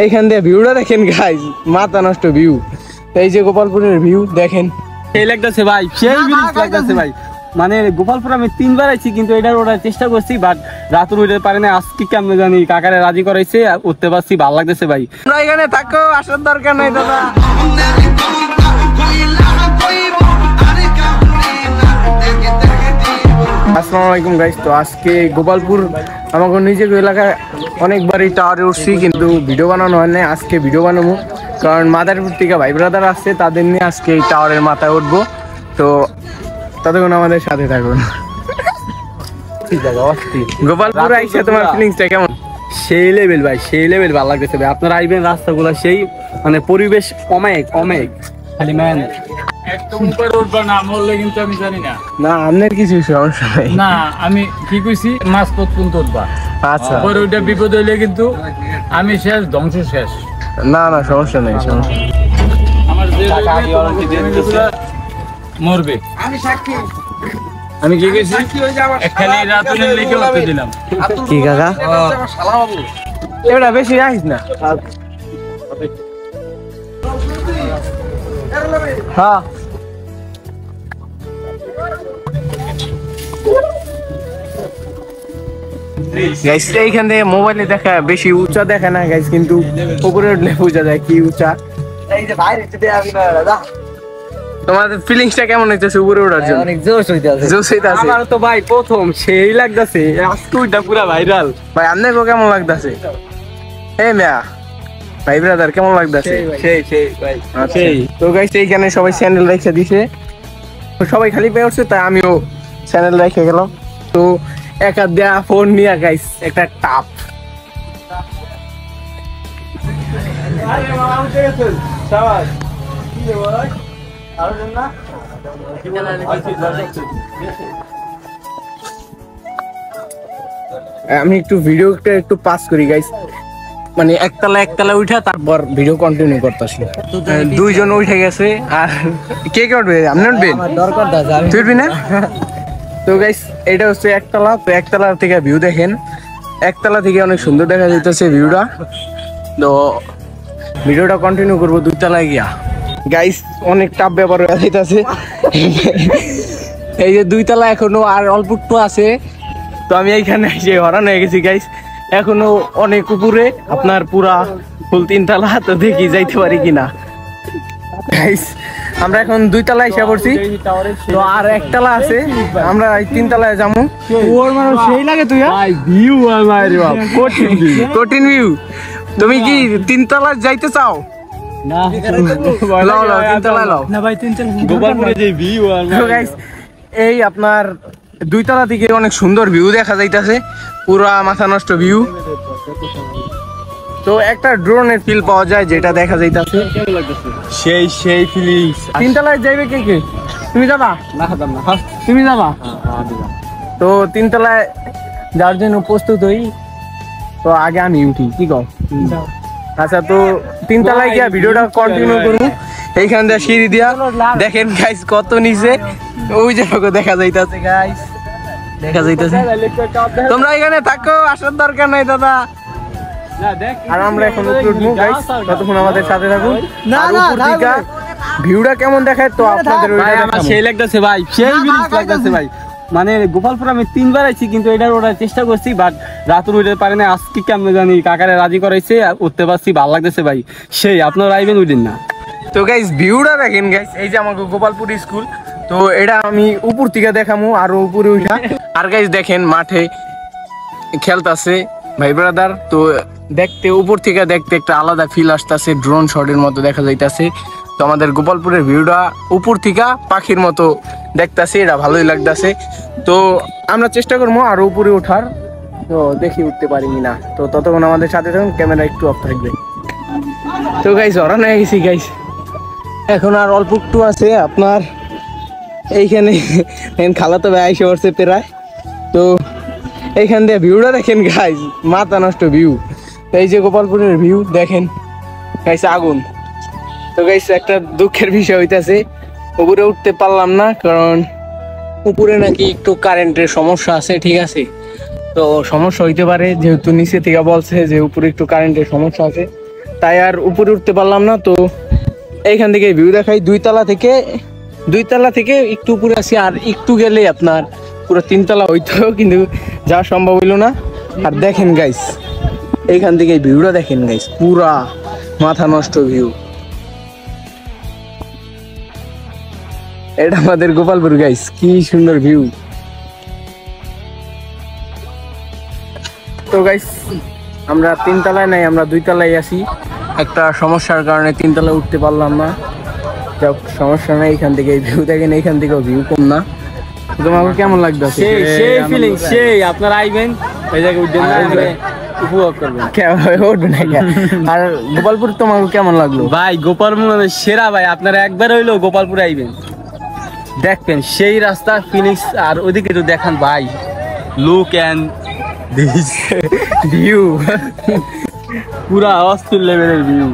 এইখান দিয়ে ভিউটা দেখেন গাইস, মাথা নষ্ট ভিউ। এই যে গোপালপুরের ভিউ দেখেন, সেই লাগতেছে ভাই, সেই ব্রিজ লাগতেছে ভাই। মানে গোপালপুর আমি 3 বার আইছি, কিন্তু এটার ওঠার চেষ্টা করছি, বাট রাত উঠতে পারে না। আজকে কেমন জানি কাকারে রাজি করাইছে, উঠতে পারছি, ভালো লাগতেছে ভাই। তোমরা এখানে থাকো, আসার দরকার নাই দাদা। আসসালামু আলাইকুম গাইস। তো আজকে গোপালপুর আমাকে নিজের এলাকায় অনেকবারই টাওয়ারে উঠছি, কিন্তু ভিডিও বানানো হয় না। আজকে ভিডিও বানাবো, কারণ মাদারপুর থেকে ভাই ব্রাদার আসছে, তাদের নিয়ে আজকে এই টাওয়ারের মাথায় উঠবো। তো ততক্ষণ আমাদের সাথে থাকুন। গোপালপুর আইসা তোমার ফিলিংসটা কেমন? সেই লেভেল ভাই, সেই লেভেল ভালো লাগতেছে ভাই। আপনারা আইবেন, রাস্তাগুলো সেই মানে পরিবেশ অনেক খালি ম্যান একদম উপরে উঠবা না, মরলে কিন্তু আমি জানি না। না, আপনার কিছু সমস্যা নাই। না, আমি কি কইছি, মাছ পর্যন্ত উঠবা। আচ্ছা, পরে ওইটা বিপদ হইলে কিন্তু আমি শেষ, ধ্বংস শেষ। না না, সমস্যা নেই, সমস্যা নেই। আমার যে মরবে। আমি সাক্ষী। আমি কি কইছি, এখানে রাতুলের লিখে উঠতে দিলাম। কি কাকা? এটা বেশি আসিস না। হ্যাঁ, গাইস এইখান থেকে মোবাইলে দেখা বেশি উঁচা দেখে না গাইস, কিন্তু উপরে উঠলে বোঝা যায় কি উঁচা। তোমাদের ফিলিংসটা কেমন হইতেছে উপরে ওঠার জন্য? অনেক জোশ হইতাছে। জোশ হইতাছে। আমার তো ভাই প্রথম সেই লাগতাছে, আজকে ওইটা পুরো ভাইরাল ভাই। আপনাকে কেমন লাগতাছে? এই মিয়া ভাই ব্রাদার কেমন লাগতাছে? সেই ভাই, সেই। তো গাইস এইখানে সবাই স্যান্ডেল রেখে দিছে, সবাই খালি পেয়ে উঠছে, তাই আমিও স্যান্ডেল রেখে গেলাম। তো এক হাত দেয়া ফোন নিয়ে গাইস একটা টাপ। আমি একটু ভিডিওটা একটু পাস করি গাইস, মানে একতলা উঠা তারপর ভিডিও কন্টিনিউ করতেছি। দুইজন উঠে গেছে, আর কে কে উঠবে? আপনি উঠবেন? তুই উঠবি না? তো গাইস এটা হচ্ছে একতলা। তো একতলা থেকে ভিউ দেখেন, একতলা থেকে অনেক সুন্দর দেখা যাইতেছে ভিউটা। তো ভিডিওটা কন্টিনিউ করবো 2 তলায় গিয়া। গাইস অনেক টাফ ব্যাপার হয়ে যাইতেছে। এই যে 2 তলা এখনো আর অল্প একটু আছে। তো আমি এইখানে এসে হরান হয়ে গেছি গাইস, এখনো অনেক উপরে, আপনার পুরা ফুল 3 তলা। তো দেখি যাইতে পারি কিনা গাইস। আমরা এখন 2 তলায় এসে পড়ছি, তো আর 1 তলা আছে, আমরা 3 তলায় যাবো। ওর মানে সেই লাগে তুই ভিউ আমার বাপ, কঠিন ভিউ। তুমি কি 3 তলায় যাইতে চাও? না লাও 3 তলায় লাও না ভাই, 3 তলা গোপালপুরে যে ভিউ তো গাইস এই আপনার 2 তলা থেকে অনেক সুন্দর ভিউ দেখা যাইতেছে, পুরা মাথা নষ্ট ভিউ। তো একটা ড্রোনের ফিল পাওয়া যায়, যেটা দেখা যাইতেছে সেই ফিলিংস। 3 তলায় যাইবে কে কে? তুমি যাবা? না খাতাম না, তুমি যাবা? তো 3 তলায় যাওয়ার জন্য প্রস্তুত হই। তো আগে আমি উঠি, কি কও? আচ্ছা, তো 3 তলায় গিয়া ভিডিওটা কন্টিনিউ করবো। এইখান দিয়ে সিঁড়ি দিয়া দেখেন গাইস কত নিচে, ওই জায়গা দেখা যাইতেছে গাইস, দেখা যাইতেছে। তোমরা এখানে থাকো, আসার দরকার নাই দাদা। আর আমরা এখন উপরে উঠবো গাইস, ততক্ষণ আমাদের সাথে থাকুন। আর উপর দিকে ভিউটা কেমন দেখায় তো আপনাদের ওইটা দেখাবো। সেই লাগতেছে ভাই, সেই ব্রিজ লাগতেছে ভাই। মানে গোপালপুর আমি 3 বার আইছি, কিন্তু এটার ওঠার চেষ্টা করছি, বাট রাত উঠতে পারে না। আজকে কেমন জানি কাকারে রাজি করাইছে, উঠতে পারছি, ভালো লাগতেছে ভাই। সেই আপনারা আইবেন উঠেন না। তো গাইস ভিউটা দেখেন গাইস, এই যে আমাকে গোপালপুর স্কুল। তো এটা আমি উপর থেকে দেখামু, আর উপরে উঠা। আর গাইস দেখেন মাঠে খেলতেছে ভাই ব্রাদার। তো দেখতে উপর থেকে দেখতে একটা আলাদা ফিল আসতেছে, ড্রোন শটের মতো দেখা যাইতেছে। তো আমাদের গোপালপুরের ভিউটা উপর থেকে পাখির মতো দেখতেছে, এটা ভালোই লাগতেছে। তো আমরা চেষ্টা করবো আরো উপরে ওঠার, তো দেখি উঠতে পারি না। তো ততক্ষণ আমাদের সাথে থাকুন, ক্যামেরা একটু অফ থাকবে। তো গাইস হরান হয়ে গেছি গাইস, এখন আর অল্প একটু আছে আপনার। এইখানে খালাতো ভাই এসে পড়ছে প্রায়। তো এইখান দিয়ে ভিউটা দেখেন গাইস, মাথা নষ্ট ভিউ। এই যে গোপালপুরের ভিউ দেখেন গাইস, আগুন। তো গাইস একটা দুঃখের বিষয় হইতাছে, উপরে উঠতে পারলাম না, কারণ উপরে নাকি একটু কারেন্টের সমস্যা আছে, ঠিক আছে। তো সমস্যা হইতে পারে, যেহেতু নিচে থেকে বলছে যে উপরে একটু কারেন্টের সমস্যা আছে। তাই আর উপরে উঠতে পারলাম না। তো এইখান থেকে ভিউ দেখাই, দুই তলা থেকে একটু উপরে আসি, আর একটু গেলে আপনার পুরো 3 তলা হইতো, কিন্তু যাওয়া সম্ভব হইলো না। আর দেখেন গাইস, এইখান থেকে ভিউটা দেখেন গাইস, পুরা মাথা নষ্ট ভিউ। এটা আমাদের গোপালপুর গাইস, কি সুন্দর ভিউ। তো গাইস আমরা 3 তলায় নাই, আমরা 2 তলায় আছি। একটা সমস্যার কারণে 3 তলায় উঠতে পারলাম না। যাক, সমস্যা নাই, এখান থেকে ভিউ দেখেন, এইখান থেকেও ভিউ কম না। তোমাকে কেমন লাগতেছে? সেই ফিলিং, সেই আপনারা আইবেন এই জায়গায় উঠবেন না, উপভোগ করবেন। উঠবে না। আর গোপালপুর তোমাকে কেমন লাগলো? ভাই গোপালপুর মানে সেরা ভাই, আপনারা একবার হইলো গোপালপুরে আইবেন, দেখবেন সেই রাস্তা ফিনিক্স। আর ওইদিকে তো দেখান ভাই, লুক এন্ড দিস ভিউ, পুরা অস্থির লেভেলের ভিউ।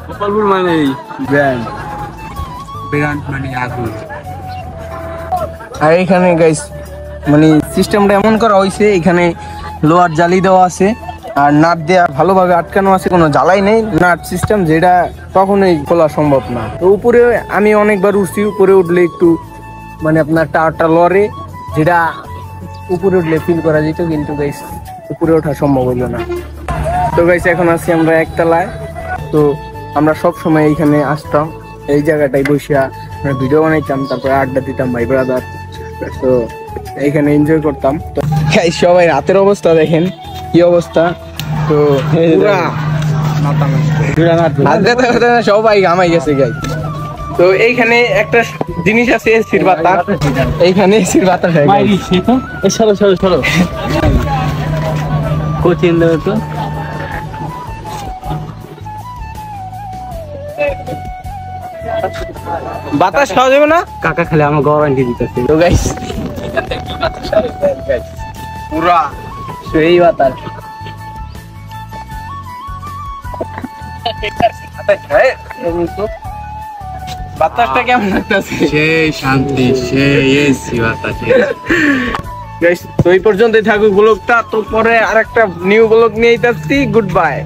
গোপালপুর মানে ব্র্যান্ড মানে আগুন। আর এখানে গাইস মানে সিস্টেমটা এমন করা হয়েছে, এখানে লোহার জালি দেওয়া আছে আর নাট দেওয়া ভালোভাবে আটকানো আছে, কোনো জ্বালাই নেই। নাট সিস্টেম যেটা কখনোই খোলা সম্ভব না। তো উপরে আমি অনেকবার উঠছি, উপরে উঠলে একটু মানে আপনার টাওয়ারটা লড়ে, যেটা উপরে উঠলে ফিল করা যেত, কিন্তু গাইস উপরে ওঠা সম্ভব হইলো না। তো গাইস এখন আছি আমরা 1 তলায়। তো আমরা সব সময় এইখানে আসতাম, এই জায়গাটায় বসিয়া আমরা ভিডিও বানাইতাম, তারপরে আড্ডা দিতাম ভাই ব্রাদার। তো এইখানে এনজয় করতাম। তো গাইস সবাই রাতের অবস্থা দেখেন কি অবস্থা। তো পুরা সবাই ঘামাই গেছে গাইস। তো এইখানে একটা জিনিস আছে এসির বাতাস, এইখানে এসির বাতাস সরো সরো সরো কোচিং দেবে তো। বাতাস খাওয়া যাবে না কাকা খালি আমার গ্যারান্টি দিতেছে। তো গাইস পুরা সেই বাতাস। বাতাসটা কেমন লাগতেছে? সেই শান্তি, সেই এসি বাতাস। গাইস তো এই পর্যন্তই থাকুক ব্লগটা। তো পরে আরেকটা নিউ ব্লগ নিয়ে আসছি। Good bye.